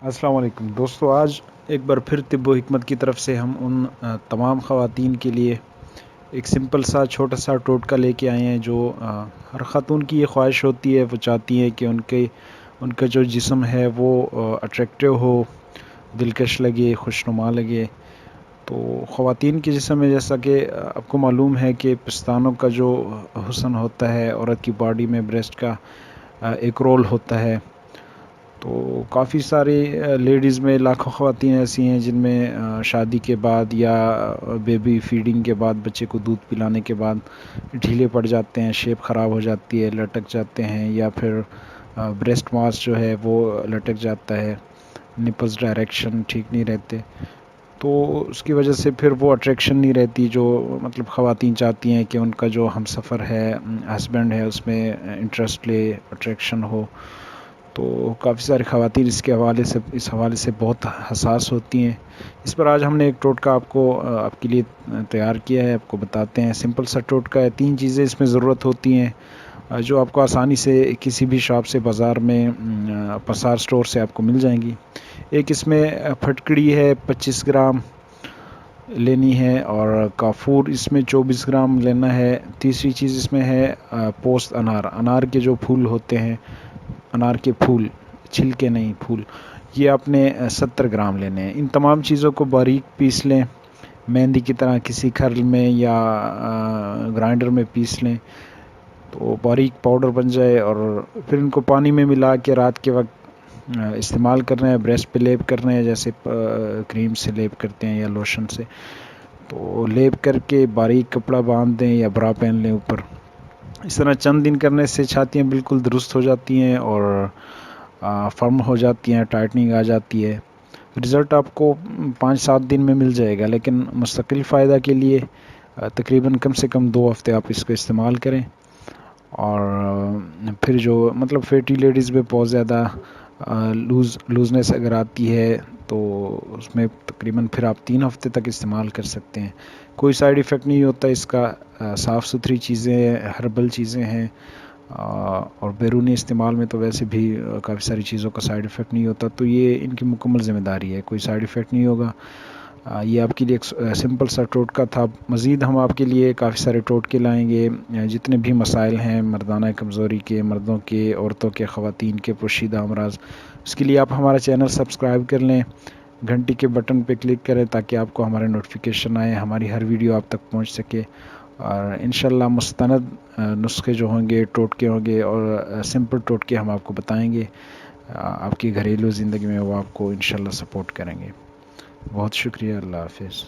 السلام علیکم دوستو، آج ایک بار پھر طب و حکمت کی طرف سے ہم ان تمام خواتین کے لیے ایک سمپل سا چھوٹا سا ٹوٹکا لے کے آئے ہیں جو ہر خاتون کی یہ خواہش ہوتی ہے، وہ چاہتی ہیں کہ ان کا جو جسم ہے وہ اٹریکٹیو ہو، دلکش لگے، خوشنما لگے۔ تو خواتین کے جسم میں جیسا کہ آپ کو معلوم ہے کہ پستانوں کا جو حسن ہوتا ہے، عورت کی باڈی میں بریسٹ کا ایک رول ہوتا ہے۔ تو کافی ساری لیڈیز میں لاکھوں خواتین ایسی ہیں جن میں شادی کے بعد یا بیبی فیڈنگ کے بعد، بچے کو دودھ پلانے کے بعد ڈھیلے پڑ جاتے ہیں، شیپ خراب ہو جاتی ہے، لٹک جاتے ہیں، یا پھر بریسٹ ماس جو ہے وہ لٹک جاتا ہے، نپلز ڈائریکشن ٹھیک نہیں رہتے، تو اس کی وجہ سے پھر وہ اٹریکشن نہیں رہتی جو مطلب خواتین چاہتی ہیں کہ ان کا جو ہم سفر ہے، ہسبینڈ ہے، اس میں انٹرسٹ لے، اٹریکشن ہو۔ تو کافی ساری خواتین اس حوالے سے بہت حساس ہوتی ہیں۔ اس پر آج ہم نے ایک ٹوٹکا آپ کے لیے تیار کیا ہے، آپ کو بتاتے ہیں۔ سمپل سا ٹوٹکا ہے، 3 چیزیں اس میں ضرورت ہوتی ہیں جو آپ کو آسانی سے کسی بھی شاپ سے، بازار میں، پسار سٹور سے آپ کو مل جائیں گی۔ ایک اس میں پھٹکڑی ہے 25 گرام لینی ہے، اور کافور اس میں 24 گرام لینا ہے۔ تیسری چیز اس میں ہے پوست انار کے جو پھول ہوتے ہیں، انار کے پھول، چھلکے نہیں، پھول، یہ آپ نے 70 گرام لینے ہیں۔ ان تمام چیزوں کو باریک پیس لیں، مہندی کی طرح کسی کھرل میں یا گرائنڈر میں پیس لیں تو باریک پاؤڈر بن جائے، اور پھر ان کو پانی میں ملا کے رات کے وقت استعمال کرنا ہے۔ بریسٹ پہ لیپ کرنا ہے، جیسے کریم سے لیپ کرتے ہیں یا لوشن سے، تو لیپ کر کے باریک کپڑا باندھ دیں یا برا پہن لیں اوپر۔ اس طرح چند دن کرنے سے چھاتیاں بالکل درست ہو جاتی ہیں اور فرم ہو جاتی ہیں، ٹائٹننگ آ جاتی ہے۔ رزلٹ آپ کو 5-7 دن میں مل جائے گا، لیکن مستقل فائدہ کے لیے تقریباً کم سے کم 2 ہفتے آپ اس کو استعمال کریں۔ اور پھر جو مطلب فیٹی لیڈیز میں بہت زیادہ لوزنس اگر آتی ہے تو اس میں تقریباً پھر آپ 3 ہفتے تک استعمال کر سکتے ہیں۔ کوئی سائیڈ ایفیکٹ نہیں ہوتا اس کا، صاف ستھری چیزیں ہیں، ہربل چیزیں ہیں، اور بیرونی استعمال میں تو ویسے بھی کافی ساری چیزوں کا سائیڈ ایفیکٹ نہیں ہوتا، تو یہ ان کی مکمل ذمہ داری ہے، کوئی سائیڈ ایفیکٹ نہیں ہوگا۔ یہ آپ کے لیے ایک سمپل سا ٹوٹکا تھا۔ مزید ہم آپ کے لیے کافی سارے ٹوٹکے لائیں گے، جتنے بھی مسائل ہیں مردانہ کمزوری کے، مردوں کے، عورتوں کے، خواتین کے پوشیدہ امراض، اس کے لیے آپ ہمارا چینل سبسکرائب کر لیں، گھنٹی کے بٹن پہ کلک کریں تاکہ آپ کو ہمارے نوٹیفیکیشن آئے، ہماری ہر ویڈیو آپ تک پہنچ سکے، اور انشاءاللہ مستند نسخے جو ہوں گے، ٹوٹکے ہوں گے، اور سمپل ٹوٹکے ہم آپ کو بتائیں گے، آپ کی گھریلو زندگی میں وہ آپ کو انشاءاللہ سپورٹ کریں گے۔ بہت شکریہ، اللہ حافظ۔